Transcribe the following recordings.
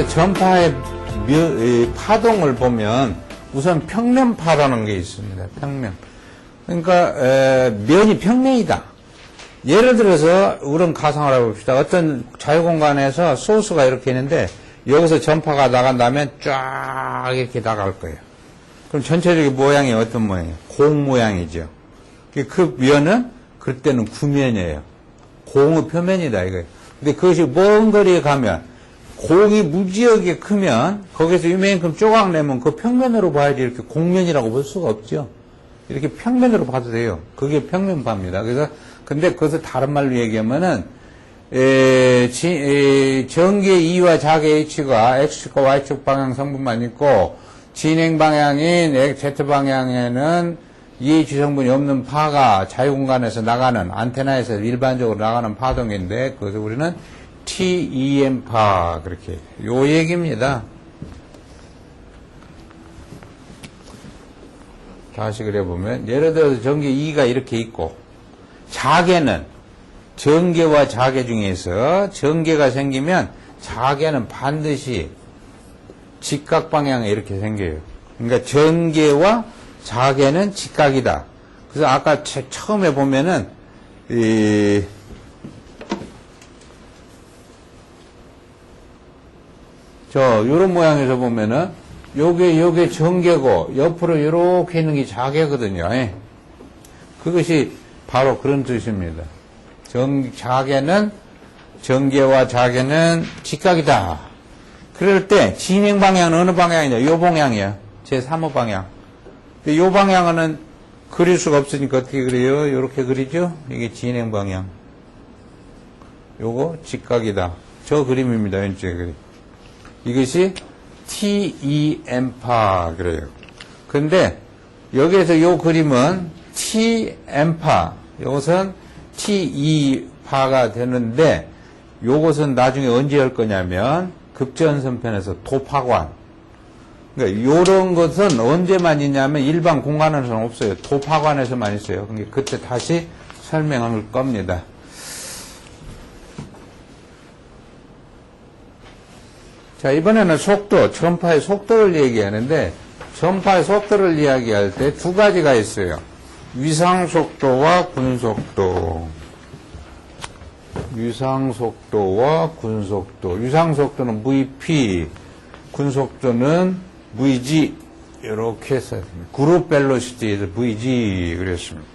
그래서 전파의 파동을 보면 우선 평면파라는 게 있습니다. 평면. 그러니까 면이 평면이다. 예를 들어서 우리는 가상을 해봅시다. 어떤 자유공간에서 소스가 이렇게 있는데 여기서 전파가 나간다면 쫙 이렇게 나갈 거예요. 그럼 전체적인 모양이 어떤 모양이에요? 공 모양이죠. 그 면은 그때는 구면이에요. 공의 표면이다 이거예요. 근데 그것이 먼 거리에 가면 공이 무지하게 크면 거기서 이만큼 조각 내면 그 평면으로 봐야지 이렇게 공면이라고 볼 수가 없죠. 이렇게 평면으로 봐도 돼요. 그게 평면파입니다. 그래서 근데 그것을 다른 말로 얘기하면은 전개 E와 자개 H가 X축과 Y축 방향 성분만 있고 진행 방향인 Z 방향에는 EH 성분이 없는 파가 자유공간에서 나가는 안테나에서 일반적으로 나가는 파동인데 그것을 우리는 TEM파 그렇게 요 얘기입니다. 다시 그려보면 예를 들어서 전개 E가 이렇게 있고 자개는 전개와 자개 중에서 전개가 생기면 자개는 반드시 직각 방향에 이렇게 생겨요. 그러니까 전개와 자개는 직각이다. 그래서 아까 처음에 보면은 요런 모양에서 보면은 요게 전개고 옆으로 이렇게 있는 게 자개거든요. 그것이 바로 그런 뜻입니다. 자개는 전개와 자개는 직각이다. 그럴 때 진행 방향은 어느 방향이냐? 요 방향이야. 제3호 방향. 근데 요 방향은 그릴 수가 없으니까 어떻게 그려요? 요렇게 그리죠? 이게 진행 방향. 요거 직각이다. 저 그림입니다. 왼쪽에 그림. 이것이 TEM파 그래요. 근데 여기에서 요 그림은 TM파, 요것은 TE파가 되는데 요것은 나중에 언제 할 거냐면 급전선편에서 도파관. 그러니까 요런 것은 언제만 있냐면 일반 공간에서는 없어요. 도파관에서만 있어요. 그러니까 그때 다시 설명할 겁니다. 자, 이번에는 속도, 전파의 속도를 얘기하는데, 전파의 속도를 이야기할 때 두 가지가 있어요. 위상속도와 군속도. 위상속도와 군속도. 위상속도는 VP, 군속도는 VG, 이렇게 해서, 그룹 벨로시티에서 VG, 그랬습니다.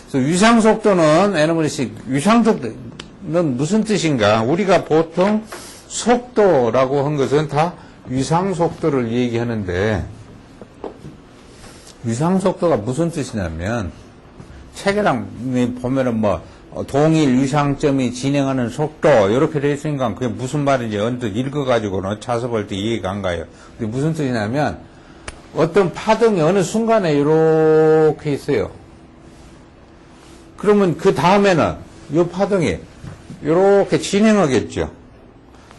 그래서 위상속도는, 에너머니식, 위상속도는 무슨 뜻인가? 우리가 보통 속도라고 한 것은 다 위상속도를 얘기하는데 위상속도가 무슨 뜻이냐면 책에랑 보면은 동일 위상점이 진행하는 속도 이렇게 되어 있으니까 그게 무슨 말인지 언뜻 읽어가지고는 자습할 때 이해가 안 가요. 근데 무슨 뜻이냐면 어떤 파동이 어느 순간에 이렇게 있어요. 그러면 그 다음에는 이 파동이 이렇게 진행하겠죠.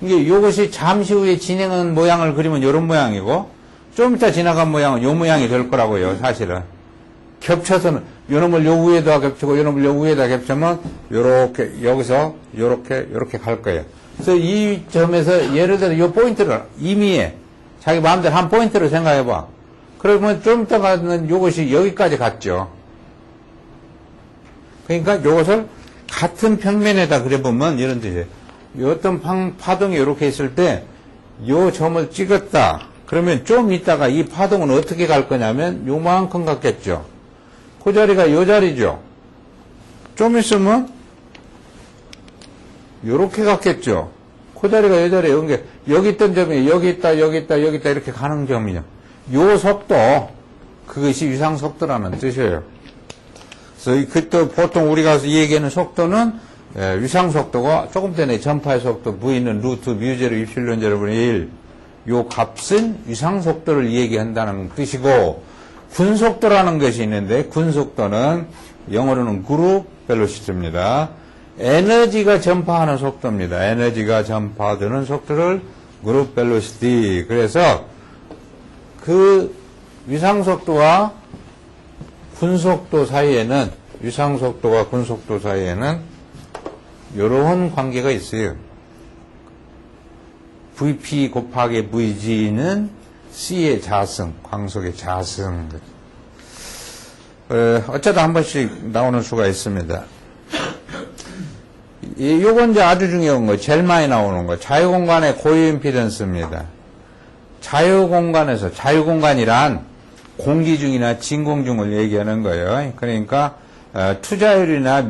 이게 이것이 잠시 후에 진행한 모양을 그리면 이런 모양이고 좀 이따 지나간 모양은 이 모양이 될 거라고요. 사실은 겹쳐서는 요놈을 요 위에다 겹치고 요놈을 요 위에다 겹치면 요렇게 여기서 요렇게 갈 거예요. 그래서 이 점에서 예를 들어 요 포인트를 임의에 자기 마음대로 한 포인트를 생각해 봐. 그러면 좀 이따 가는 요것이 여기까지 갔죠. 그러니까 요것을 같은 평면에다 그려보면 이런 뜻이에요. 어떤 파동이 이렇게 있을 때, 요 점을 찍었다. 그러면 좀 있다가 이 파동은 어떻게 갈 거냐면, 요만큼 갔겠죠. 그 자리가 요 자리죠. 좀 있으면, 요렇게 갔겠죠. 그 자리가 요 자리에, 그러니까 여기 있던 점이 여기 있다, 이렇게 가는 점이요. 요 속도, 그것이 위상속도라는 뜻이에요. 그래서 그때 보통 우리가 얘기하는 속도는 위상속도가 조금 전에 전파의 속도 V는 루트 뮤제로 입실론 제로분의 1 요 값은 위상속도를 얘기한다는 뜻이고 군속도라는 것이 있는데 군속도는 영어로는 그룹 벨로시티입니다. 에너지가 전파하는 속도입니다. 에너지가 전파되는 속도를 그룹 벨로시티. 그래서 그 위상속도와 군속도 사이에는 위상속도와 군속도 사이에는 이런 관계가 있어요. VP 곱하기 VG는 C의 자승, 광속의 자승. 어쩌다 한 번씩 나오는 수가 있습니다. 요건 이제 아주 중요한 거, 제일 많이 나오는 거, 자유공간의 고유 임피던스입니다. 자유공간에서, 자유공간이란 공기중이나 진공중을 얘기하는 거예요. 그러니까, 투자율이나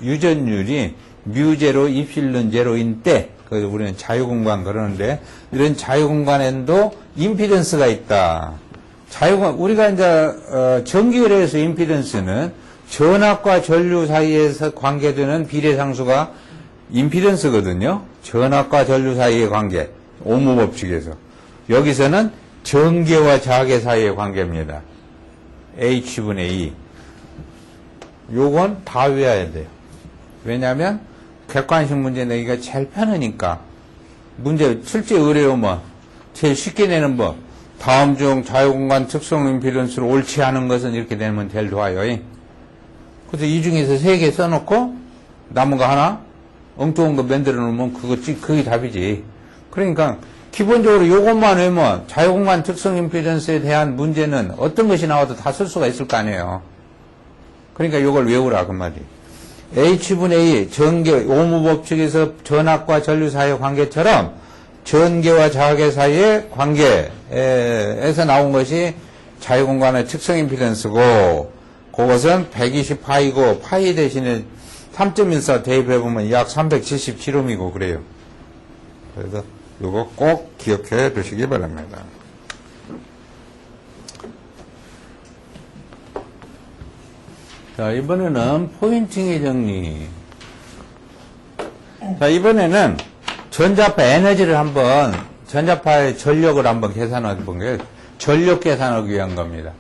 유전율이 뮤제로 입실론 제로인 때, 그래서 우리는 자유공간 그러는데, 이런 자유공간에도 임피던스가 있다. 우리가 이제, 전기rel에서 임피던스는 전압과 전류 사이에서 관계되는 비례상수가 임피던스거든요. 전압과 전류 사이의 관계. 오무 법칙에서. 여기서는 전개와 자개 사이의 관계입니다. H분의 E. 요건 다 외워야 돼요. 왜냐하면 객관식 문제 내기가 제일 편하니까. 문제 실제 어려우면 제일 쉽게 내는 법. 다음 중 자유공간 특성 임피던스를 옳지 않은 것은 이렇게 내면 제일 좋아요. 그래서 이 중에서 3개 써놓고 남은 거 하나 엉뚱한 거 만들어 놓으면 그게 답이지. 그러니까 기본적으로 요것만 외우면 자유공간 특성 임피던스에 대한 문제는 어떤 것이 나와도 다 쓸 수가 있을 거 아니에요. 그러니까 요걸 외우라 그 말이. H분의 E 전개 오무 법칙에서 전압과 전류 사이의 관계처럼 전개와 자개 사이의 관계에서 나온 것이 자유공간의 특성 임피던스고 그것은 120파이고 파이 대신에 3.14 대입해보면 약 377옴이고 그래요. 그래서 이거 꼭 기억해 두시기 바랍니다. 자, 이번에는 포인팅의 정리. 자, 이번에는 전자파 에너지를 전자파의 전력을 한번 계산해 본 게 전력 계산하기 위한 겁니다.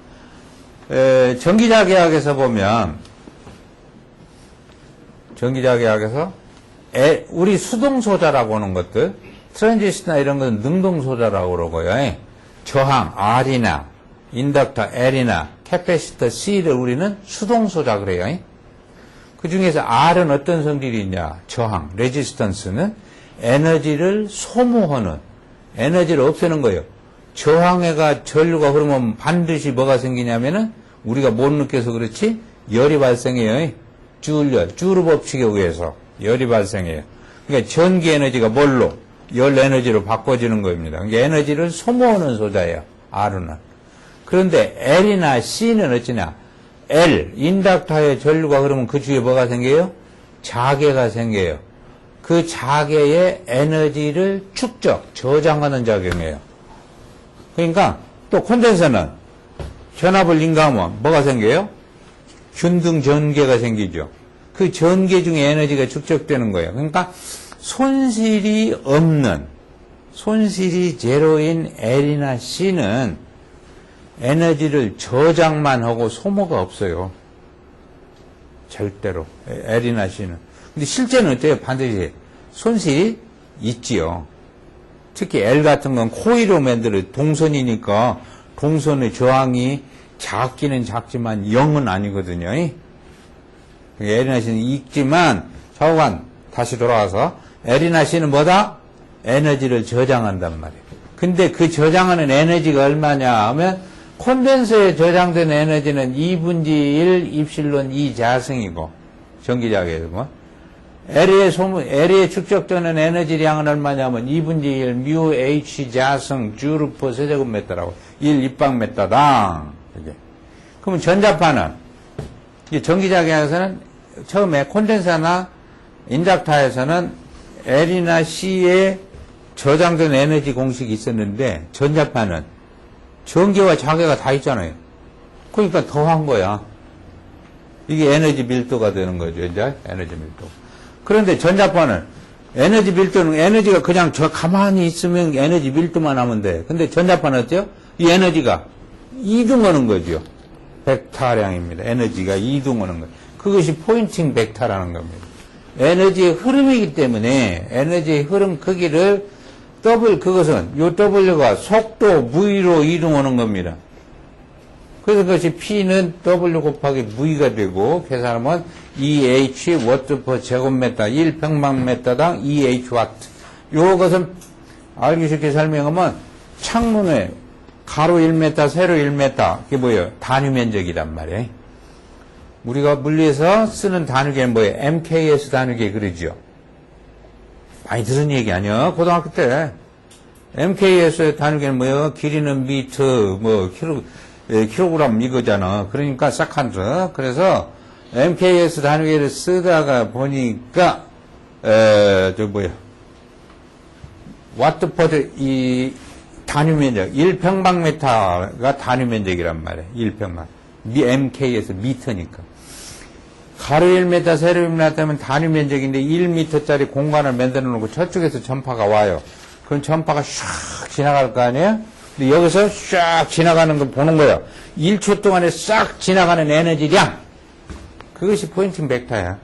전기자계학에서 보면, 우리 수동소자라고 하는 것들, 트랜지스터나 이런 건 능동소자라고 그러고요. 저항, R이나, 인덕터, L이나, 캐패시터, C를 우리는 수동소자 그래요. 그 중에서 R은 어떤 성질이 있냐? 저항, 레지스턴스는 에너지를 소모하는, 에너지를 없애는 거예요. 저항해가 전류가 흐르면 반드시 뭐가 생기냐면은 우리가 못 느껴서 그렇지 열이 발생해요. 쥬르 법칙에 의해서 열이 발생해요. 그러니까 전기 에너지가 뭘로? 열 에너지로 바꿔지는 겁니다. 그러니까 에너지를 소모하는 소자예요. R는. 그런데 L이나 C는 어찌냐? L, 인덕터에 전류가 흐르면 그 주위에 뭐가 생겨요? 자계가 생겨요. 그 자계의 에너지를 저장하는 작용이에요. 그러니까 또 콘덴서는 전압을 인가하면 뭐가 생겨요? 균등 전개가 생기죠. 그 전개 중에 에너지가 축적되는 거예요. 그러니까 손실이 제로인 L이나 C는 에너지를 저장만 하고 소모가 없어요. 절대로. L이나 C는. 근데 실제는 어때요? 반드시 손실이 있지요. 특히 L 같은 건 코일로 만들어 동선이니까 동선의 저항이 작기는 작지만 0은 아니거든요. L이나 C는 있지만 좌우간 다시 돌아와서 L이나 C는 뭐다? 에너지를 저장한단 말이에요. 근데 그 저장하는 에너지가 얼마냐 하면 콘덴서에 저장된 에너지는 2분지 1 입실론 2 자승이고 전기자계에서 뭐 L에 축적되는 에너지량은 얼마냐면 2분지 1 뮤 H 자승 주르 퍼 세제곱미터라고 1 입방미터당. 그러면 전자파는 전기자계에서는 처음에 콘덴서나 인덕터에서는 L이나 C에 저장된 에너지 공식이 있었는데 전자파는 전개와 자개가 다 있잖아요. 그러니까 더한 거야. 이게 에너지 밀도가 되는 거죠. 이제 에너지 밀도. 그런데 전자파는 에너지 밀도는 에너지가 그냥 가만히 있으면 에너지 밀도만 하면 돼. 근데 전자파는 어때요? 이 에너지가 이동하는 거죠. 벡터량입니다. 에너지가 이동하는 거. 그것이 포인팅 벡터라는 겁니다. 에너지의 흐름이기 때문에 에너지의 흐름 크기를 그것은 요 W가 속도 V로 이동하는 겁니다. 그래서 그것이 P는 W 곱하기 V가 되고 계산하면 EH 워트 퍼 제곱미터 1평방미터당 EH 와트. 요것은 알기 쉽게 설명하면 창문에 가로 1m, 세로 1m, 그게 뭐예요? 단위 면적이란 말이에요. 우리가 물리에서 쓰는 단위계는 뭐예요? MKS 단위계 그러죠. 많이 들은 얘기 아니야? 고등학교 때. MKS 단위계는 뭐예요? 길이는 미터, 킬로그램 이거잖아. 그러니까 세컨드. 그래서 MKS 단위계를 쓰다가 보니까, 와트 퍼 이 단위 면적, 1평방미터가 단위 면적이란 말이에요. 1평방. MKS 미터니까. 가로 1m, 세로 1m면 단위 면적인데 1m짜리 공간을 만들어 놓고 저쪽에서 전파가 와요. 그럼 전파가 샥 지나갈 거 아니에요? 근데 여기서 샥 지나가는 걸 보는 거예요. 1초 동안에 싹 지나가는 에너지량. 그것이 포인팅 벡터야.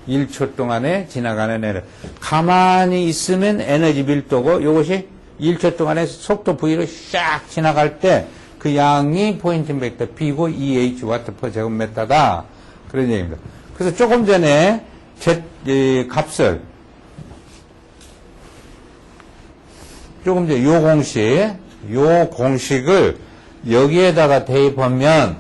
1초 동안에 지나가는 에너지. 가만히 있으면 에너지 밀도고 이것이 1초 동안에 속도 V로 샥 지나갈 때 그 양이 포인팅 벡터 P고 EH 와트 퍼 제곱미터다. 그런 얘기입니다. 그래서 조금 전에 값을 조금 전에 요 공식을 여기에다가 대입하면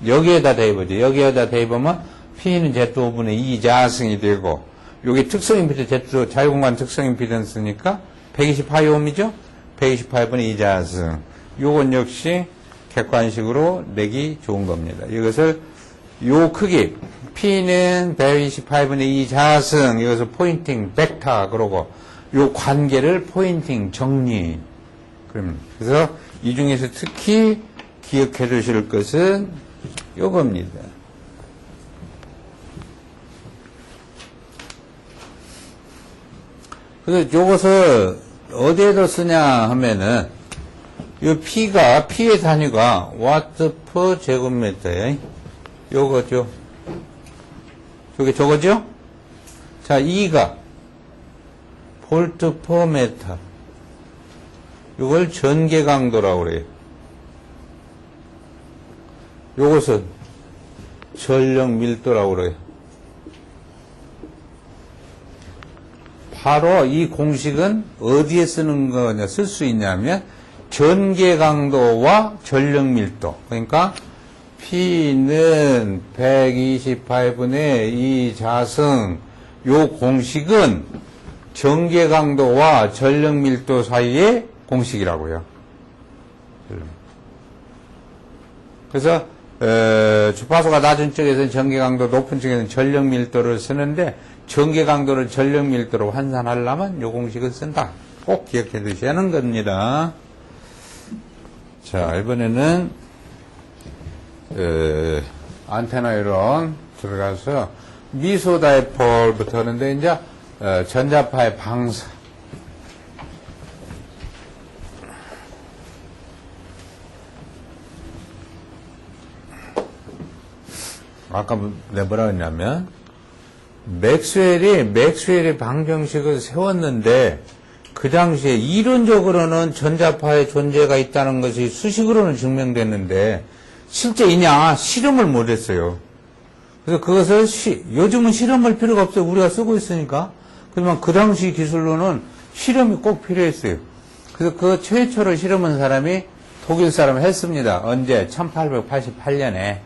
여기에다 대입하면 P는 Z5분의 2 자승이 되고 여기 특성 임피던스 자유공간 특성 임피던스니까 128ohm이죠? 128분의 2 자승. 요건 역시 객관식으로 내기 좋은 겁니다. 이것을 요 크기 P는 128분의 2 자승 이것을 포인팅 벡터 그러고 요 관계를 포인팅 정리. 그래서 이 중에서 특히 기억해 두실 것은 요겁니다. 그래서 요것을 어디에다 쓰냐 하면은 요 P의 단위가 와트 퍼 제곱미터에 요거죠. 저거죠? 자, E가 볼트 퍼 미터. 요걸 전개 강도라고 그래요. 요것은 전력 밀도라고 그래요. 바로 이 공식은 어디에 쓰는 거냐, 쓸 수 있냐면 전개 강도와 전력 밀도. 그러니까 P는 128분의 2 자승. 요 공식은 전개 강도와 전력 밀도 사이의 공식이라고요. 그래서 주파수가 낮은 쪽에서는 전개 강도, 높은 쪽에서는 전력 밀도를 쓰는데 전개 강도를 전력 밀도로 환산하려면 요 공식을 쓴다. 꼭 기억해 두셔야 하는 겁니다. 자, 이번에는 안테나 이론 들어가서 미소 다이폴부터 하는데 이제 전자파의 방사. 아까 내가 뭐라 했냐면 맥스웰이 방정식을 세웠는데 그 당시에 이론적으로는 전자파의 존재가 있다는 것이 수식으로는 증명됐는데 실제 있냐? 실험을 못했어요. 그래서 그것을 요즘은 실험할 필요가 없어요. 우리가 쓰고 있으니까. 그러면 그 당시 기술로는 실험이 꼭 필요했어요. 그래서 그 최초로 실험한 사람이 독일 사람이 했습니다. 언제? 1888년에.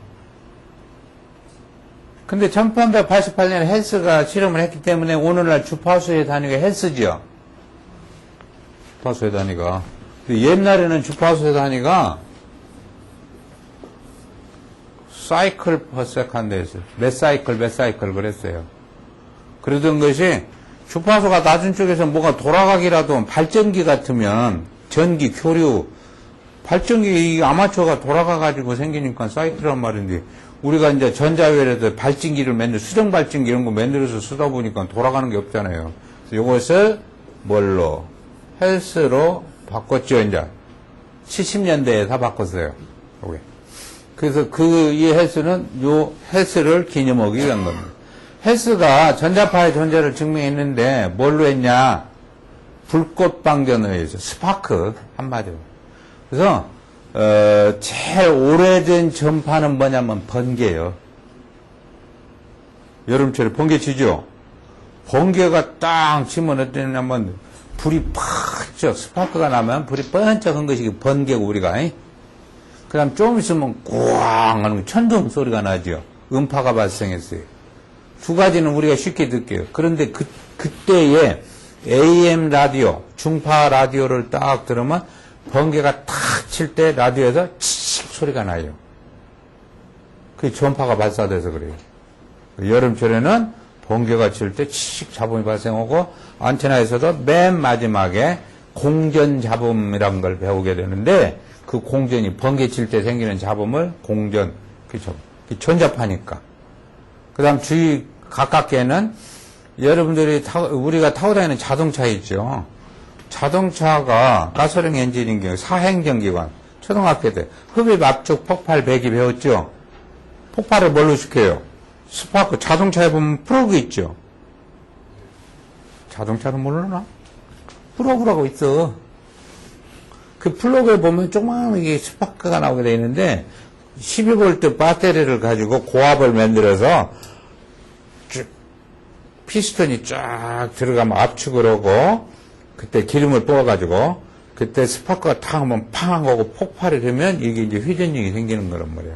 근데 1888년에 헬스가 실험을 했기 때문에 오늘날 주파수의 단위가 헬스죠. 주파수의 단위가. 옛날에는 주파수의 단위가 사이클 퍼 세컨드였어요. 몇 사이클 그랬어요. 그러던 것이 주파수가 낮은 쪽에서 뭐가 돌아가기라도 발전기 같으면 전기, 교류, 발전기 아마추어가 돌아가가지고 생기니까 사이클이란 말인데 우리가 이제 전자회로도 발전기를 수정 발전기 이런 거 만들어서 쓰다 보니까 돌아가는 게 없잖아요. 그래서 이것을 뭘로? 헬스로 바꿨죠, 이제. 70년대에 다 바꿨어요. 요게. 그래서 이 헬스는 요 헬스를 기념하기 위한 겁니다. 헬스가 전자파의 존재를 증명했는데 뭘로 했냐? 불꽃 방전을 해서 스파크 한마디로. 그래서 제일 오래된 전파는 뭐냐면 번개예요. 여름철에 번개 치죠? 번개가 딱 치면 어떠냐면 불이 팍 져. 스파크가 나면 불이 번쩍한 것이 번개고 우리가. 그 다음 좀 있으면 꽝 하는 천둥 소리가 나죠. 음파가 발생했어요. 두 가지는 우리가 쉽게 듣게요. 그런데 그때에 AM 라디오, 중파 라디오를 딱 들으면 번개가 탁 칠 때 라디오에서 치익 소리가 나요. 그게 전파가 발사돼서 그래요. 여름철에는 번개가 칠 때 치익 잡음이 발생하고 안테나에서도 맨 마지막에 공전 잡음이라는 걸 배우게 되는데 그 공전이 번개 칠 때 생기는 잡음을 공전, 그죠? 전자파니까. 그 다음 주위 가깝게는 여러분들이 우리가 타고 다니는 자동차 있죠. 자동차가 가솔린 엔진인 경우 사행전기관 초등학교 때 흡입 압축 폭발 배기 배웠죠. 폭발을 뭘로 시켜요? 스파크. 자동차에 보면 플러그 있죠. 자동차는 모르나? 플러그라고 있어. 그 플러그에 보면 조그마하게 스파크가 나오게 되어 있는데 12V 배터리를 가지고 고압을 만들어서 피스톤이 쫙 들어가면 압축을 하고 그때 기름을 부어가지고 그때 스파크가 탁 하면 팡 하고 폭발이 되면 이게 이제 회전력이 생기는 거란 말이야.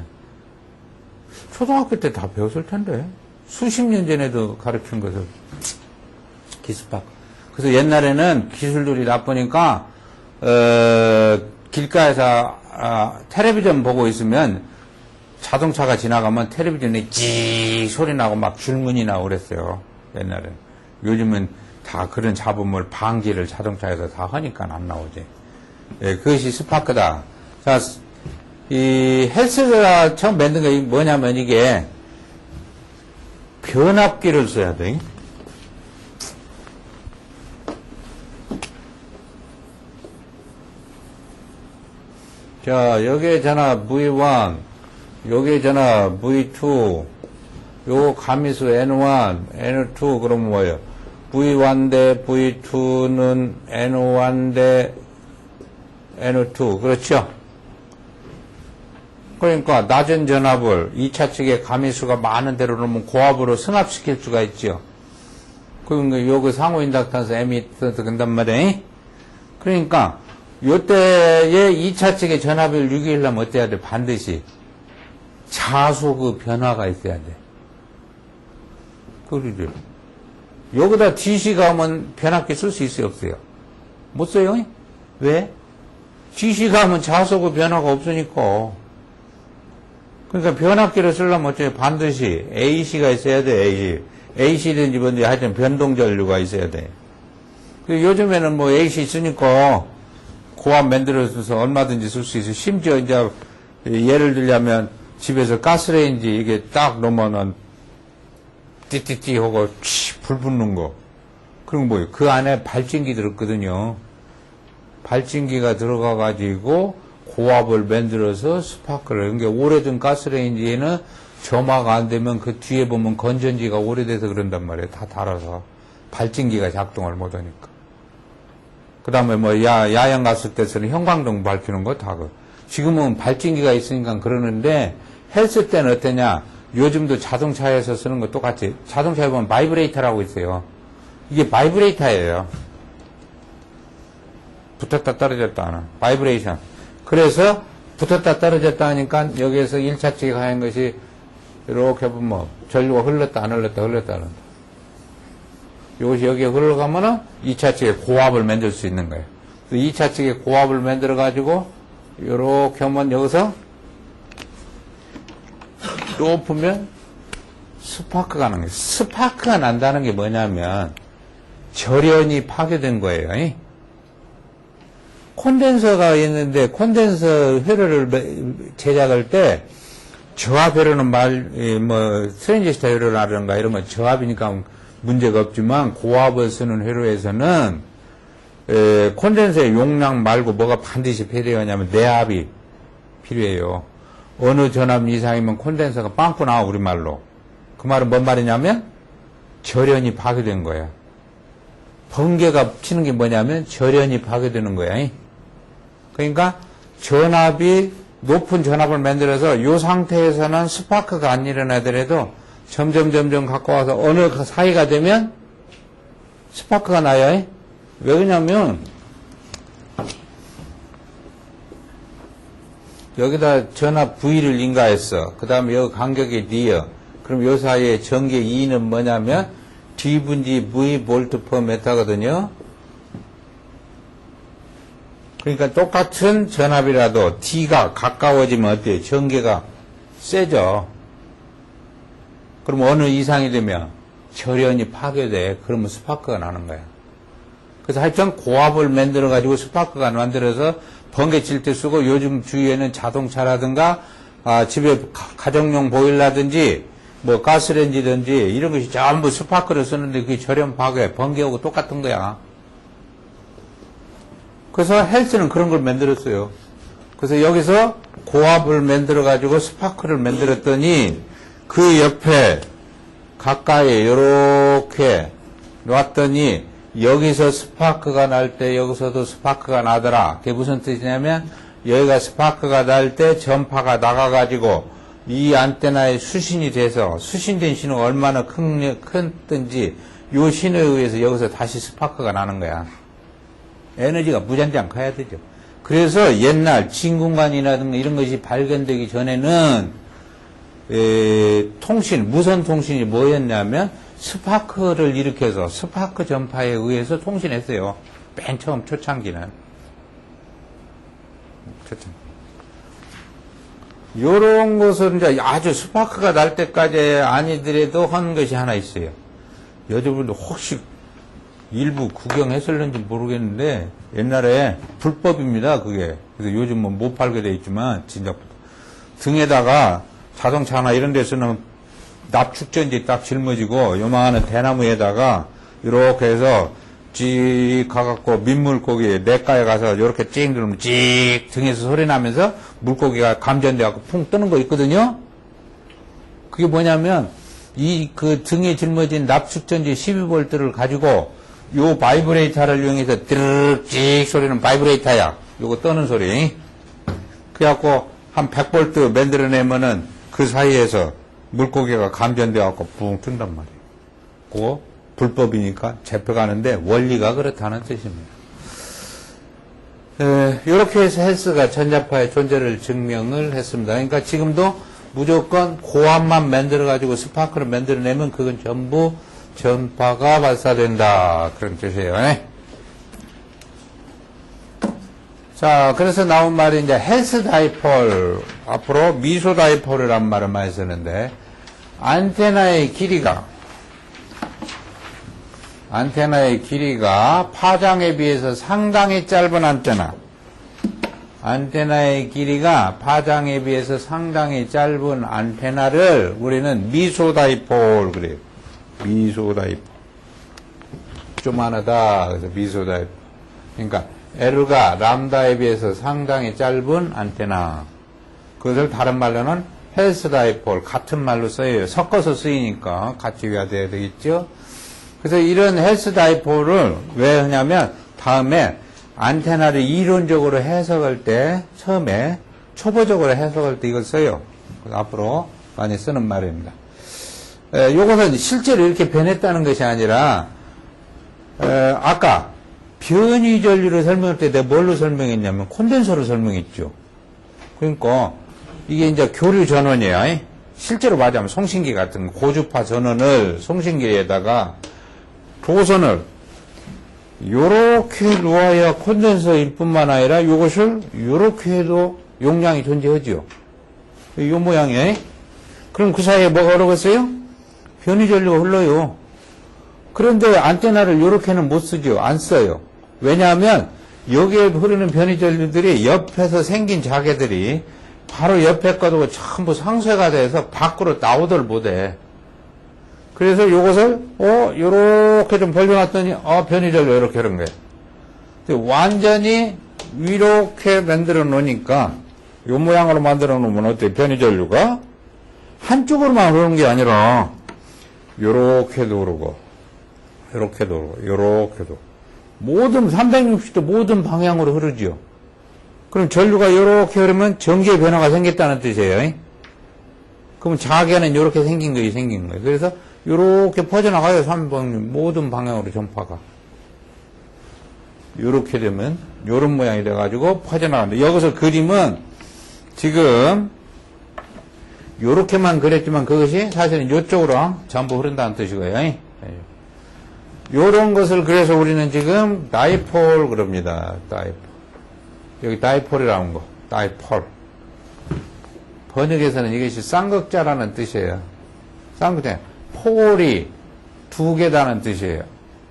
초등학교 때 다 배웠을 텐데 수십 년 전에도 가르친 것을 기스파크. 그래서 옛날에는 기술들이 나쁘니까 길가에서 텔레비전 보고 있으면 자동차가 지나가면 텔레비전에 찌 소리 나고 막 줄무늬 나고 그랬어요. 옛날에는. 요즘은 다 그런 잡음을 방지를 자동차에서 다 하니까 안 나오지. 예, 그것이 스파크다. 자, 이 헬스가 처음 만든 게 뭐냐면 이게 변압기를 써야 돼. 자, 여기에 전압 V1, 여기에 전압 V2, 요 가미수 N1, N2, 그러면 뭐예요? V1 대 V2는 N1 대 N2, 그렇죠? 그러니까 낮은 전압을 2차 측에 가미수가 많은 대로 놓으면 고압으로 승합시킬 수가 있죠. 그러니까 요거 상호 인덕탄스 M이 된단 말이에요. 그러니까 요때에 2차 측에 전압을 유기하려면 어때야 돼? 반드시 자소 변화가 있어야 돼. 그러죠. 여기다 DC 가면 변압기 쓸 수 있어요, 없어요? 못 써요? 왜? DC 가면 자소 변화가 없으니까. 그러니까 변압기를 쓰려면 어쩌면 반드시 AC가 있어야 돼, AC. AC든지 뭔지 하여튼 변동전류가 있어야 돼. 요즘에는 뭐 AC 쓰니까 고압 만들어서 얼마든지 쓸 수 있어. 심지어 이제 예를 들자면 집에서 가스레인지 이게 딱 놓으면은 띠띠띠 하고 불 붙는 거. 그런 거 뭐예요? 그 안에 발진기 들었거든요. 발진기가 들어가가지고 고압을 만들어서 스파크를. 그러니까 오래된 가스레인지에는 점화가 안 되면 그 뒤에 보면 건전지가 오래돼서 그런단 말이에요. 다 닳아서. 발진기가 작동을 못 하니까. 그 다음에 뭐 야영 갔을 때서는 형광등 밝히는 거 다 지금은 발진기가 있으니까 그러는데 헬스 때는 어떠냐? 요즘도 자동차에서 쓰는 거 똑같이 자동차에 보면 바이브레이터라고 있어요. 이게 바이브레이터예요. 붙었다 떨어졌다 하는 바이브레이션. 그래서 붙었다 떨어졌다 하니까 여기에서 1차 측에 가는 것이 이렇게 보면 뭐 전류가 흘렀다 안 흘렀다 흘렀다 안 흘렀다. 이것이 여기에 흘러가면은 2차 측에 고압을 만들 수 있는 거예요. 2차 측에 고압을 만들어 가지고 이렇게 하면 여기서 높으면 스파크가 나는 거예요. 스파크가 난다는 게 뭐냐면 절연이 파괴된 거예요. 콘덴서가 있는데 콘덴서 회로를 제작할 때 저압 회로는 트랜지스터 회로라든가 이런 건 저압이니까 문제가 없지만 고압을 쓰는 회로에서는 콘덴서의 용량 말고 뭐가 반드시 필요하냐면 내압이 필요해요. 어느 전압 이상이면 콘덴서가 빵꾸 나와 우리말로. 그 말은 뭔 말이냐면 절연이 파괴된 거야. 번개가 치는 게 뭐냐면 절연이 파괴되는 거야. 그러니까 전압이 높은 전압을 만들어서 이 상태에서는 스파크가 안 일어나더라도 점점 갖고 와서 어느 사이가 되면 스파크가 나요. 왜 그러냐면 여기다 전압 V를 인가했어. 그 다음에 여기 간격이 D야. 그럼 요 사이에 전개 E는 뭐냐면 D 분지 V 볼트 퍼 메타거든요. 그러니까 똑같은 전압이라도 D가 가까워지면 어때요? 전개가 세죠. 그럼 어느 이상이 되면 절연이 파괴돼. 그러면 스파크가 나는 거야. 그래서 하여튼 고압을 만들어가지고 스파크가 만들어서 번개 칠 때 쓰고 요즘 주위에는 자동차라든가 집에 가정용 보일러든지 뭐 가스레인지든지 이런 것이 전부 스파크를 쓰는데 그게 절연 파괴, 번개하고 똑같은 거야. 그래서 헬스는 그런 걸 만들었어요. 그래서 여기서 고압을 만들어가지고 스파크를 만들었더니 그 옆에 가까이 이렇게 놨더니 여기서 스파크가 날 때 여기서도 스파크가 나더라. 그게 무슨 뜻이냐면 여기가 스파크가 날 때 전파가 나가가지고 이 안테나에 수신이 돼서 수신된 신호가 얼마나 큰든지 이 신호에 의해서 여기서 다시 스파크가 나는 거야. 에너지가 무한정 가야 되죠. 그래서 옛날 진공관이라든가 이런 것이 발견되기 전에는 무선 통신이 뭐였냐면 스파크를 일으켜서 스파크 전파에 의해서 통신했어요. 맨 처음 초창기는. 요런 것은 이제 아주 스파크가 날 때까지 아니더라도 하는 것이 하나 있어요. 여자분들 혹시 일부 구경했을는지 모르겠는데 옛날에 불법입니다. 그게. 그래서 요즘은 못 팔게 돼 있지만 진작부터 등에다가 자동차나 이런 데서는 납축전지 딱 짊어지고 요만한 대나무에다가 이렇게 해서 찍 가갖고 민물고기 냇가에 가서 이렇게 찍 누르면 찍 등에서 소리 나면서 물고기가 감전돼갖고 풍 뜨는 거 있거든요. 그게 뭐냐면 그 등에 짊어진 납축전지 12V를 가지고 요 바이브레이터를 이용해서 드르륵 찍 소리는 바이브레이터야. 요거 떠는 소리. 그래갖고 한 100V 만들어내면은 그 사이에서 물고기가 감전돼갖고 붕 뜬단 말이에요. 그거 불법이니까 잡혀가는데 원리가 그렇다는 뜻입니다. 이렇게 해서 헬스가 전자파의 존재를 증명을 했습니다. 그러니까 지금도 무조건 고압만 만들어가지고 스파크를 만들어내면 그건 전부 전파가 발사된다. 그런 뜻이에요. 자, 그래서 나온 말이 이제 헬스 다이폴, 앞으로 미소 다이폴이란 말을 많이 쓰는데, 안테나의 길이가 파장에 비해서 상당히 짧은 안테나의 길이가 파장에 비해서 상당히 짧은 안테나를 우리는 미소 다이폴 그래요. 미소 다이폴. 조그만하다. 그래서 미소 다이폴. 그러니까 L가 람다에 비해서 상당히 짧은 안테나. 그것을 다른 말로는 헬스 다이폴, 같은 말로 써요. 섞어서 쓰이니까 같이 외워야 되겠죠. 그래서 이런 헬스 다이폴을 왜 하냐면 다음에 안테나를 이론적으로 해석할 때 처음에 초보적으로 해석할 때 이걸 써요. 앞으로 많이 쓰는 말입니다. 요것은 실제로 이렇게 변했다는 것이 아니라 아까 변이 전류를 설명할 때 내가 뭘로 설명했냐면 콘덴서로 설명했죠. 그러니까 이게 이제 교류 전원이에요. 실제로 말하자면 송신기 같은 고주파 전원을 송신기에다가 도선을 요렇게 놓아야 콘덴서일 뿐만 아니라 요것을 요렇게 해도 용량이 존재하죠. 요 모양이에요. 그럼 그 사이에 뭐가 흐르겠어요? 변이 전류가 흘러요. 그런데 안테나를 요렇게는 못 쓰죠. 안 써요. 왜냐하면 여기에 흐르는 변이 전류들이 옆에서 생긴 자개들이 바로 옆에 거도 전부 상쇄가 돼서 밖으로 나오들 못해. 그래서 요것을 요렇게 좀 벌려놨더니 변이 전류 이렇게 하는 거예요. 완전히 이렇게 만들어 놓으니까 요 모양으로 만들어 놓으면 어때요? 변이 전류가 한쪽으로만 흐르는 게 아니라 요렇게도 흐르고 요렇게도 흐르고 요렇게도 모든 360도 모든 방향으로 흐르죠. 그럼 전류가 이렇게 흐르면 전기의 변화가 생겼다는 뜻이에요. 그럼 자개는 이렇게 생긴 거예요. 그래서 요렇게 퍼져나가요. 3번 모든 방향으로 전파가. 요렇게 되면 요런 모양이 돼가지고 퍼져나간다. 여기서 그림은 지금 요렇게만 그랬지만 그것이 사실은 요쪽으로 전부 흐른다는 뜻이고요. 요런 것을 그래서 우리는 지금 다이폴 그럽니다. 다이폴. 여기 다이폴이라는 거. 다이폴. 번역에서는 이것이 쌍극자라는 뜻이에요. 쌍극자. 폴이 두 개다는 뜻이에요.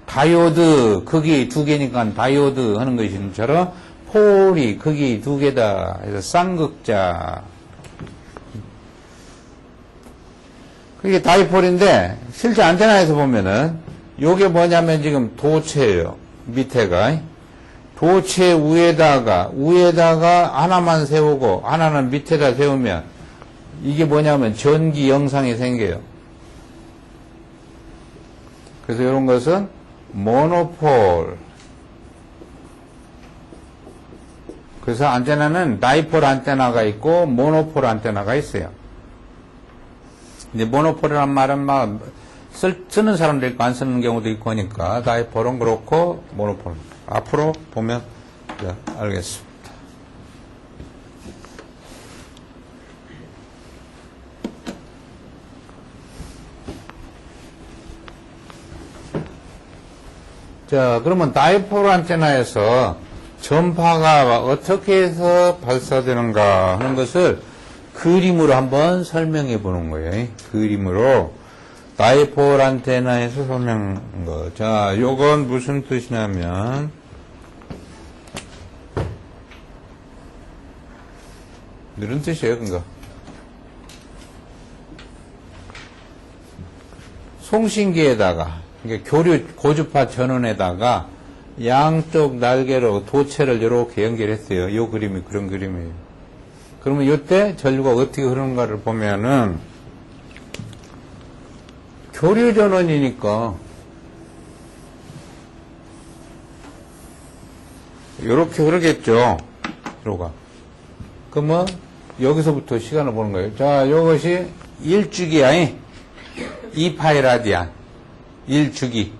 다이오드 극이 두 개니까 다이오드 하는 것처럼 폴이 극이 두 개다 해서 쌍극자. 그게 다이폴인데 실제 안테나에서 보면은 요게 뭐냐면 지금 도체예요. 밑에가 도체 위에다가 하나만 세우고 하나는 밑에다 세우면 이게 뭐냐면 전기 영상이 생겨요. 그래서 이런 것은 모노폴. 그래서 안테나는 다이폴 안테나가 있고 모노폴 안테나가 있어요. 이제 모노폴이란 말은 막 쓰는 사람도 있고 안 쓰는 경우도 있고 하니까 다이폴은 그렇고 모노폴. 앞으로 보면 알겠습니다. 자, 그러면 다이폴 안테나에서 전파가 어떻게 해서 발사되는가 하는 것을 그림으로 한번 설명해 보는 거예요. 그림으로 다이폴 안테나에서 설명한 거. 자, 요건 무슨 뜻이냐면 이런 뜻이에요. 그거 송신기에다가 그러니까 고주파 전원에다가 양쪽 날개로 도체를 이렇게 연결했어요. 요 그림이 그런 그림이에요. 그러면 이때 전류가 어떻게 흐르는가를 보면은 교류 전원이니까 이렇게 흐르겠죠. 들어가. 그러면 여기서부터 시간을 보는 거예요. 자, 이것이 1주기야. 2파이라디안. 1주기.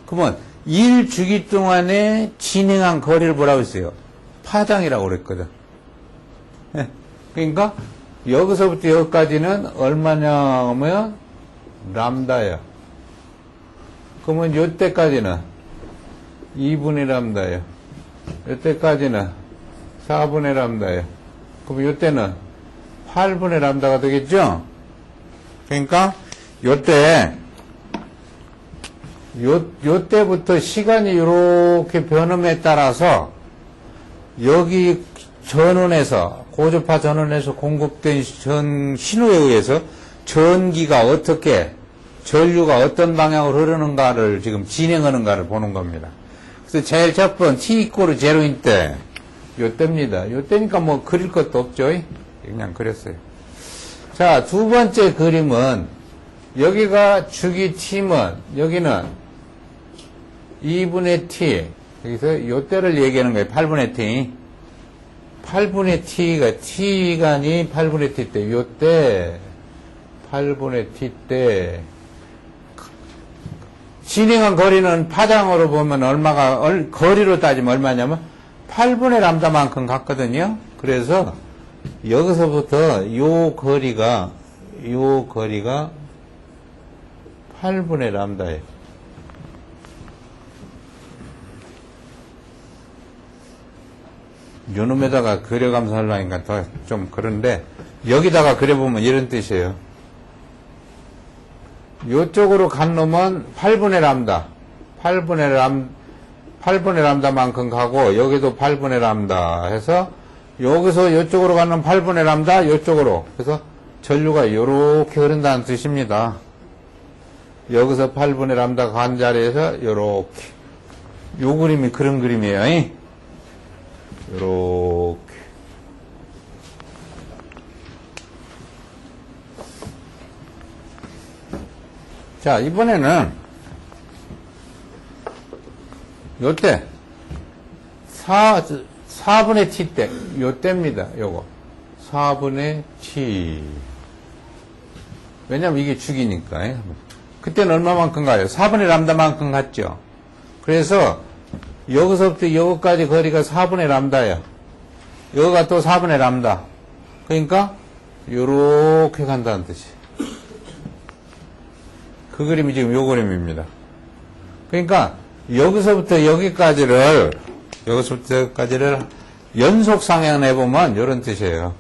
그러면 1주기 동안에 진행한 거리를 뭐라고 했어요? 파장이라고 그랬거든. 그러니까 여기서부터 여기까지는 얼마냐 하면 람다예요. 그러면 이때까지는 2분의 람다예요. 이때까지는 4분의 람다예요. 그럼 이때는 8분의 람다가 되겠죠? 그러니까 요때부터 시간이 이렇게 변함에 따라서 여기 전원에서 고주파 전원에서 공급된 신호에 의해서 전기가 어떻게 전류가 어떤 방향으로 흐르는가를 지금 진행하는가를 보는 겁니다. 그래서 제일 첫 번 t = 0인 때 요때입니다. 요때니까 뭐 그릴 것도 없죠. 그냥 그렸어요. 자, 두 번째 그림은 여기가 주기 t면 여기는 2분의 t 여기서 요때를 얘기하는 거예요. 8분의 t 8분의 t가 t간이 8분의 t 때 요때 8분의 t 때 진행한 거리는 파장으로 보면 거리로 따지면 얼마냐면 8분의 람다만큼 갔거든요. 그래서 여기서부터 요 거리가 8분의 람다예요. 요놈에다가 그려가면서 하려니까 더 좀 그런데 여기다가 그려보면 이런 뜻이에요. 요쪽으로 간 놈은 8분의 람다 8분의 람다만큼 가고 여기도 8분의 람다 해서 여기서 요쪽으로 가는 8분의 람다 요쪽으로 그래서 전류가 요렇게 흐른다는 뜻입니다. 여기서 8분의 람다 간 자리에서 요렇게 요 그림이 그런 그림이에요. 요렇게 자, 이번에는 요때 4분의 t 때 요때입니다. 요거 4분의 t 왜냐면 이게 축이니까. 그때는 얼마만큼 가요? 4분의 람다만큼 갔죠. 그래서 여기서부터 여기까지 거리가 4분의 람다예요. 여기가 또 4분의 람다. 그러니까 요렇게 간다는 뜻이. 그 그림이 지금 요 그림입니다. 그러니까 여기서부터 여기까지를 연속 상향 해보면 이런 뜻이에요.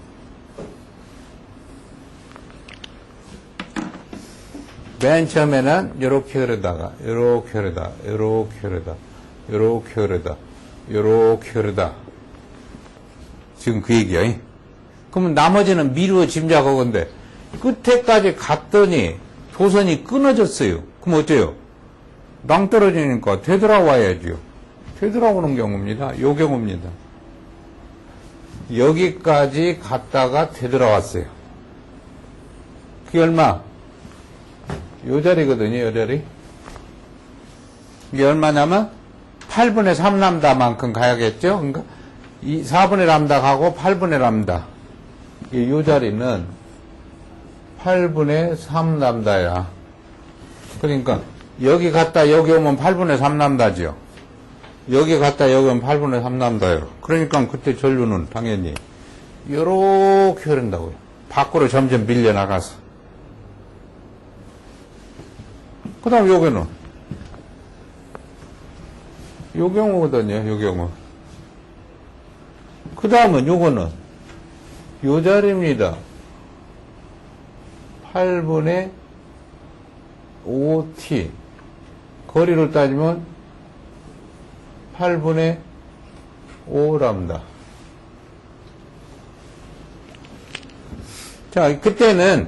맨 처음에는 이렇게 흐르다가 이렇게 흐르다, 이렇게 흐르다, 이렇게 흐르다, 이렇게 흐르다. 지금 그 얘기야. 그러면 나머지는 미루어 짐작하건데 끝에까지 갔더니 도선이 끊어졌어요. 그럼 어째요? 낭떨어지니까 되돌아와야죠. 되돌아오는 경우입니다. 요 경우입니다. 여기까지 갔다가 되돌아왔어요. 그게 얼마? 요 자리거든요, 요 자리. 이게 얼마냐면 8분의 3 람다만큼 가야겠죠? 그러니까 4분의 람다 가고 8분의 람다. 요 자리는 8분의 3 람다야. 그러니까 여기 갔다 여기 오면 8분의 3 람다죠. 여기 갔다 여기 오면 8분의 3 람다예요. 그러니까 그때 전류는 당연히 요렇게 흐른다고요. 밖으로 점점 밀려나가서. 그 다음 요게는 요 경우거든요. 요 경우. 그 다음은 요거는 요 자리입니다. 8분의 5t. 거리를 따지면 8분의 5랍니다. 자, 그때는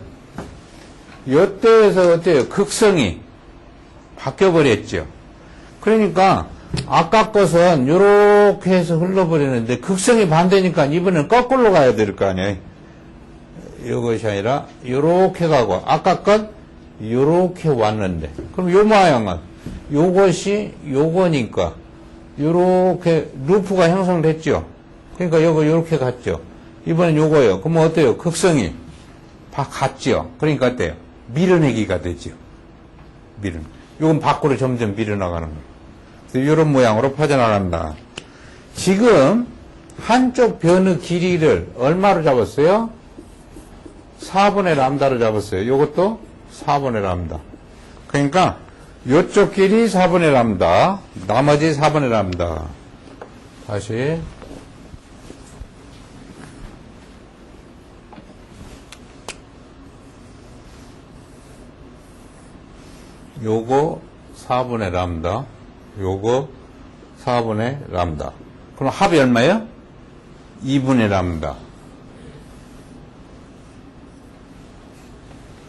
요때에서 어때요? 극성이 바뀌어버렸죠. 그러니까 아까 것은 요렇게 해서 흘러버리는데 극성이 반대니까 이번엔 거꾸로 가야 될 거 아니에요. 이것이 아니라 요렇게 가고 아까 건 요렇게 왔는데 그럼 요 모양은 요것이 요거니까 요렇게 루프가 형성됐죠. 그러니까 요거 요렇게 갔죠. 이번엔 요거예요. 그러면 어때요? 극성이 갔죠. 그러니까 어때요? 밀어내기가 되죠. 요건 밖으로 점점 밀어나가는 거예요. 그래서 이런 모양으로 퍼져나간다. 지금 한쪽 변의 길이를 얼마로 잡았어요? 4분의 람다로 잡았어요. 요것도 4분의 람다. 그러니까 요쪽 길이 4분의 람다, 나머지 4분의 람다. 다시 요거 4분의 람다, 요거 4분의 람다. 그럼 합이 얼마예요? 2분의 람다.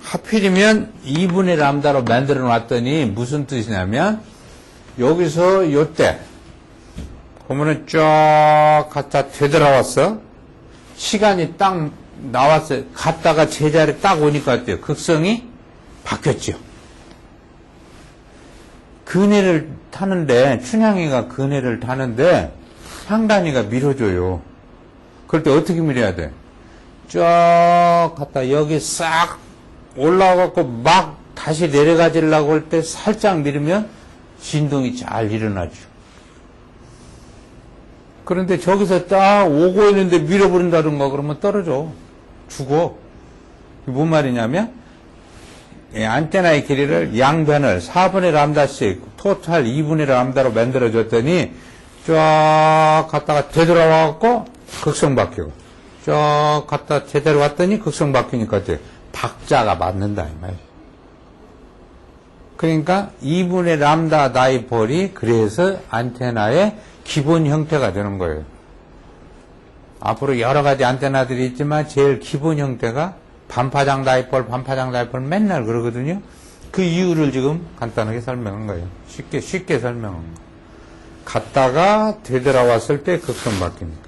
하필이면 2분의 람다로 만들어 놨더니 무슨 뜻이냐면 여기서 요때 보면은 쫙 갔다 되돌아왔어. 시간이 딱 나왔어요. 갔다가 제자리 딱 오니까 어때요? 극성이 바뀌었죠. 근해를 타는데 춘향이가 근해를 타는데 향단이가 밀어줘요. 그럴 때 어떻게 밀어야 돼? 쫙 갔다 여기 싹 올라가고 막 다시 내려가지려고 할 때 살짝 밀으면 진동이 잘 일어나죠. 그런데 저기서 딱 오고 있는데 밀어버린다든가 그러면 떨어져. 죽어. 이게 뭔 말이냐면 안테나의 길이를 양변을 4분의 람다씩 토탈 2분의 람다로 만들어줬더니 쫙 갔다가 되돌아와갖고 극성 바뀌고 쫙 갔다 제대로 왔더니 극성 바뀌니까 어때? 박자가 맞는다 이 말이에요. 그러니까 2분의 람다 다이폴이 그래서 안테나의 기본 형태가 되는 거예요. 앞으로 여러 가지 안테나들이 있지만 제일 기본 형태가 반파장 다이폴 맨날 그러거든요. 그 이유를 지금 간단하게 설명한 거예요. 쉽게 설명한 거예요. 갔다가 되돌아왔을 때 극성 바뀌니까.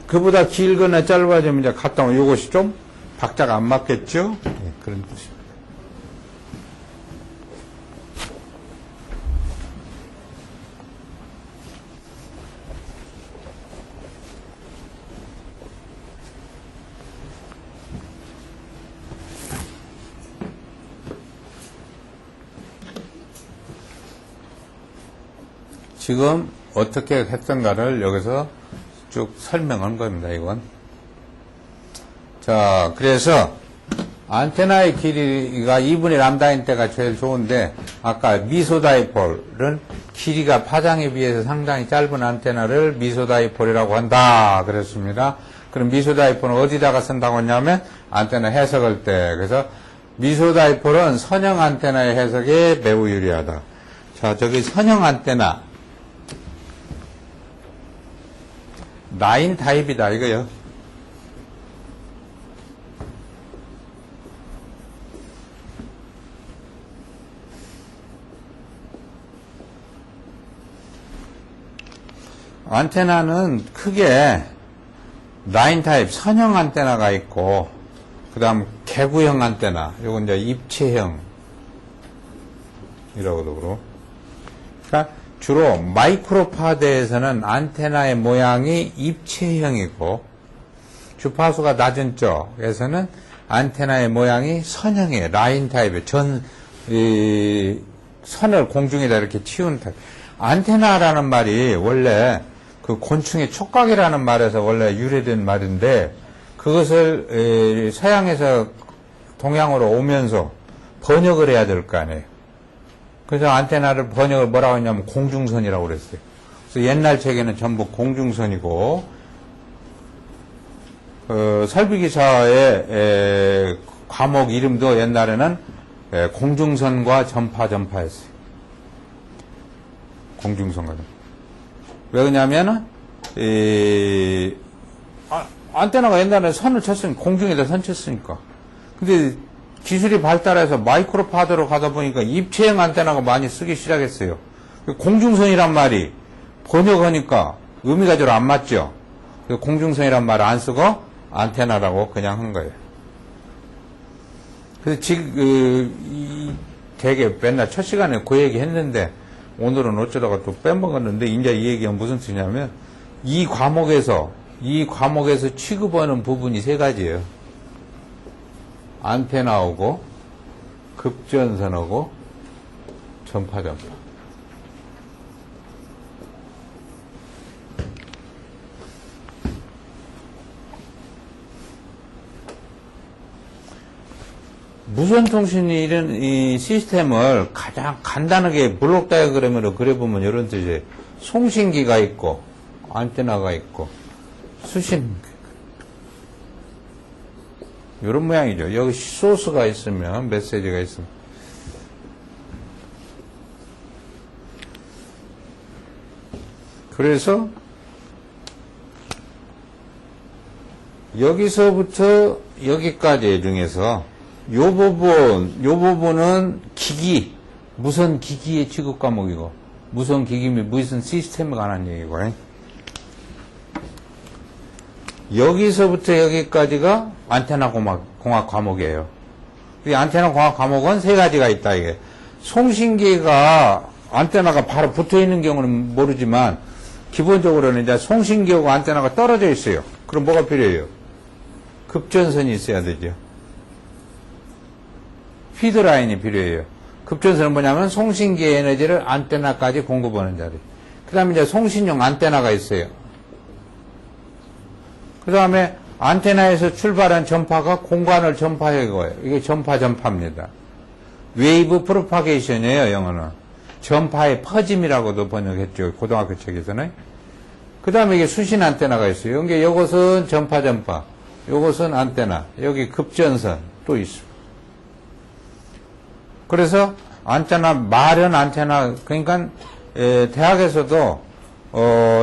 그보다 길거나 짧아지면 이제 갔다 오면 이것이 좀 박자가 안 맞겠죠? 네, 그런 뜻입니다. 지금 어떻게 했던가를 여기서 쭉 설명한 겁니다, 이건. 자, 그래서 안테나의 길이가 2분의 람다인 때가 제일 좋은데, 아까 미소다이폴은 길이가 파장에 비해서 상당히 짧은 안테나를 미소다이폴이라고 한다 그랬습니다. 그럼 미소다이폴은 어디다가 쓴다고 했냐면 안테나 해석할 때. 그래서 미소다이폴은 선형 안테나의 해석에 매우 유리하다. 자, 저기 선형 안테나 라인 타입이다 이거요. 안테나는 크게 라인 타입 선형 안테나가 있고, 그 다음 개구형 안테나, 요건 이제 입체형이라고도 그러고. 그러니까 주로 마이크로파드에서는 안테나의 모양이 입체형이고, 주파수가 낮은 쪽에서는 안테나의 모양이 선형이에요. 라인 타입의 선을 공중에다 이렇게 치운 타입. 안테나라는 말이 원래 그 곤충의 촉각이라는 말에서 원래 유래된 말인데, 그것을 서양에서 동양으로 오면서 번역을 해야 될 거 아니에요. 그래서 안테나를 번역을 뭐라고 했냐면 공중선이라고 그랬어요. 그래서 옛날 책에는 전부 공중선이고, 설비기사의 과목 이름도 옛날에는 공중선과 전파였어요. 공중선과 전파. 왜 그러냐면은 안테나가 옛날에 선을 쳤으니까, 공중에다 선 쳤으니까. 근데 기술이 발달해서 마이크로파드로 가다 보니까 입체형 안테나가 많이 쓰기 시작했어요. 공중선이란 말이 번역하니까 의미가 좀 안 맞죠. 그래서 공중선이란 말을 안 쓰고 안테나라고 그냥 한 거예요. 그래서 지금 되게 맨날 첫 시간에 그 얘기 했는데, 오늘은 어쩌다가 또 빼먹었는데, 이제 이 얘기가 무슨 뜻이냐면, 이 과목에서 취급하는 부분이 세 가지예요. 안테나하고, 급전선하고, 전파. 무선통신이 이런 이 시스템을 가장 간단하게 블록 다이어그램으로 그려보면 이런 뜻이에요. 송신기가 있고, 안테나가 있고, 수신, 이런 모양이죠. 여기 소스가 있으면, 메시지가 있으면. 그래서, 여기서부터 여기까지 중에서, 요 부분은 기기, 무선 기기의 취급 과목이고, 무선 기기 및 무선 시스템에 관한 얘기고, 여기서부터 여기까지가 안테나 공학 과목이에요. 이 안테나 공학 과목은 세 가지가 있다, 이게. 송신기가, 안테나가 바로 붙어 있는 경우는 모르지만, 기본적으로는 이제 송신기하고 안테나가 떨어져 있어요. 그럼 뭐가 필요해요? 급전선이 있어야 되죠. 피드라인이 필요해요. 급전선은 뭐냐면 송신기의 에너지를 안테나까지 공급하는 자리. 그 다음에 이제 송신용 안테나가 있어요. 그 다음에 안테나에서 출발한 전파가 공간을 전파해 가요. 이게 전파입니다. 웨이브 프로파게이션이에요, 영어는. 전파의 퍼짐이라고도 번역했죠, 고등학교 책에서는. 그 다음에 이게 수신 안테나가 있어요. 이게 이것은 전파. 이것은 안테나. 여기 급전선 또 있습니다. 그래서 안테나, 마련 안테나, 그러니까 대학에서도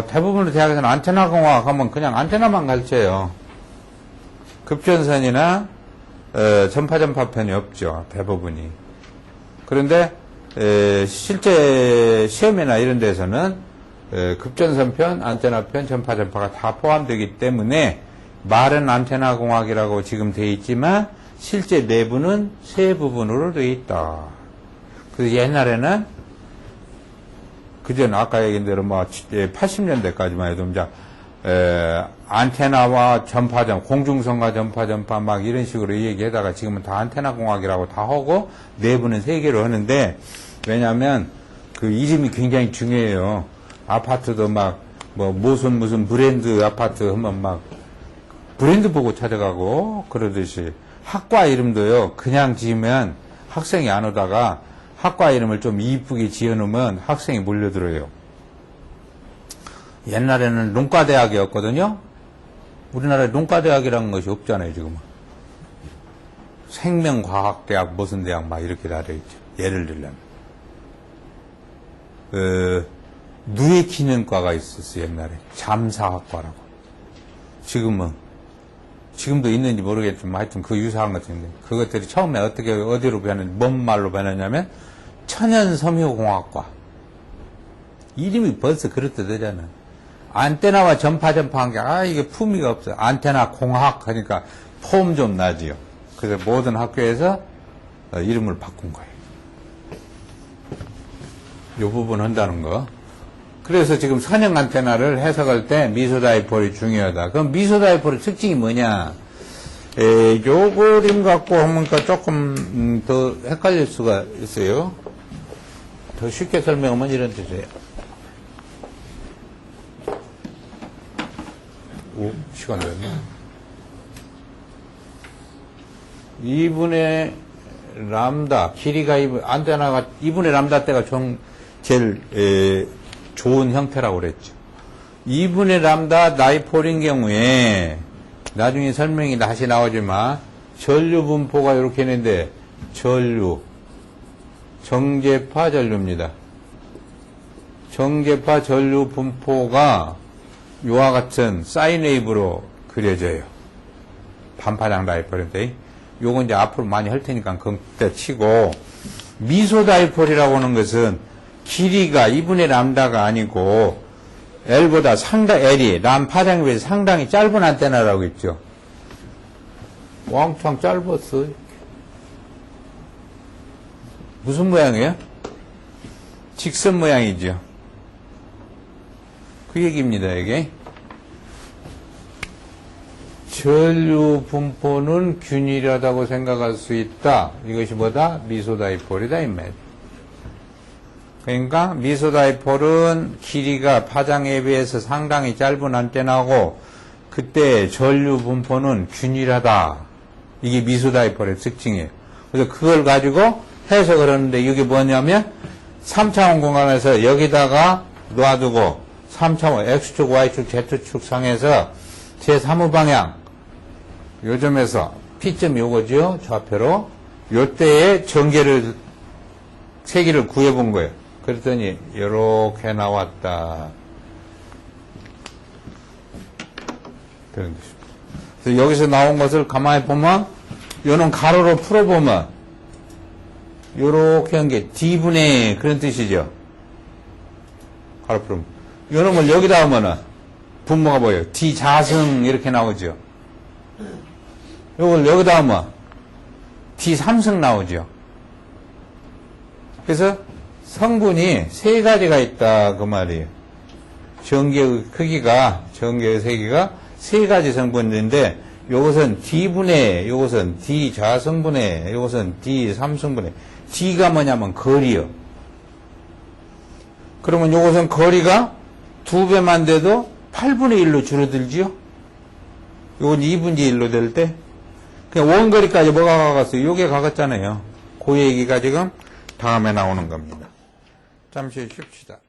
대부분의 대학에서는 안테나 공학 하면 그냥 안테나만 가르쳐요. 급전선이나 전파편이 없죠, 대부분이. 그런데 실제 시험이나 이런 데서는 급전선편, 안테나편, 전파가 다 포함되기 때문에 마련 안테나 공학이라고 지금 되어 있지만 실제 내부는 세 부분으로 되어 있다. 그래서 옛날에는 그전 아까 얘기한 대로 80년대까지만 해도 이제 안테나와 공중선과 전파 막 이런 식으로 얘기하다가 지금은 다 안테나 공학이라고 다 하고 내부는 세 개로 하는데, 왜냐하면 그 이름이 굉장히 중요해요. 아파트도 막, 무슨 브랜드 아파트 하면 막, 브랜드 보고 찾아가고, 그러듯이, 학과 이름도요, 그냥 지으면 학생이 안 오다가, 학과 이름을 좀 이쁘게 지어놓으면 학생이 몰려들어요. 옛날에는 농과대학이었거든요? 우리나라에 농과대학이라는 것이 없잖아요, 지금은. 생명과학대학, 무슨 대학, 막 이렇게 다 되어있죠. 예를 들면. 누에키는과가 있었어요, 옛날에. 잠사학과라고. 지금도 있는지 모르겠지만 하여튼 그 유사한 것 같은데. 그것들이 처음에 어디로 뭔 말로 변했냐면, 천연섬유공학과. 이름이 벌써 그렇듯하잖아. 안테나와 전파한 게, 이게 품위가 없어요. 안테나 공학 하니까 폼 좀 나지요. 그래서 모든 학교에서 이름을 바꾼 거예요. 이 부분 한다는 거. 그래서 지금 선형 안테나를 해석할 때 미소다이폴이 중요하다. 그럼 미소다이폴의 특징이 뭐냐? 요 그림 갖고 하면 조금 더 헷갈릴 수가 있어요. 더 쉽게 설명하면 이런 뜻이에요. 시간 됐네. 2분의 람다, 길이가 안테나가 2분의 람다 때가 제일 좋은 형태라고 그랬죠. 2분의 람다 다이폴인 경우에 나중에 설명이 다시 나오지만 전류 분포가 이렇게 있는데 정제파 전류입니다. 정제파 전류 분포가 이와 같은 사인웨이브로 그려져요. 반파장 다이폴인데 요건 이제 앞으로 많이 할 테니까 그때 치고, 미소 다이폴이라고 하는 것은 길이가 2분의 람다가 아니고 L보다 L이 람 파장에 비해서 상당히 짧은 안테나라고 했죠. 왕창 짧았어. 무슨 모양이에요? 직선 모양이죠. 그 얘기입니다, 이게. 전류 분포는 균일하다고 생각할 수 있다. 이것이 뭐다? 미소다이폴이다, 이 말. 그러니까 미소다이폴은 길이가 파장에 비해서 상당히 짧은 안테나고 그때 전류 분포는 균일하다. 이게 미소다이폴의 특징이에요. 그래서 그걸 가지고 해석을 하는데 이게 뭐냐면 3차원 공간에서 여기다가 놔두고 3차원 X축, Y축, Z축 상에서 제3의 방향 요점에서 P점이 요거죠. 좌표로. 요때에 세기를 구해본 거예요. 그랬더니 요렇게 나왔다. 그런 뜻입니다. 그래서 여기서 나온 것을 가만히 보면 요는 가로로 풀어보면 요렇게 한 게 D분의 그런 뜻이죠. 가로 풀으면. 요놈을 여기다 하면은 분모가 뭐예요? D 자승 이렇게 나오죠. 요걸 여기다 하면 D 삼승 나오죠. 그래서 성분이 세 가지가 있다 그 말이에요. 전기의 크기가, 전기의 세기가 세 가지 성분인데 요것은 D분의, 요것은 D 자승분의, 요것은 D 삼승분의. D가 뭐냐면 거리요. 그러면 요것은 거리가 2배만 돼도 8분의 1로 줄어들지요? 요건 2분의 1로 될 때? 그냥 원거리까지 뭐가 가갔어요? 요게 가갔잖아요. 그 얘기가 지금 다음에 나오는 겁니다. 잠시 쉽시다.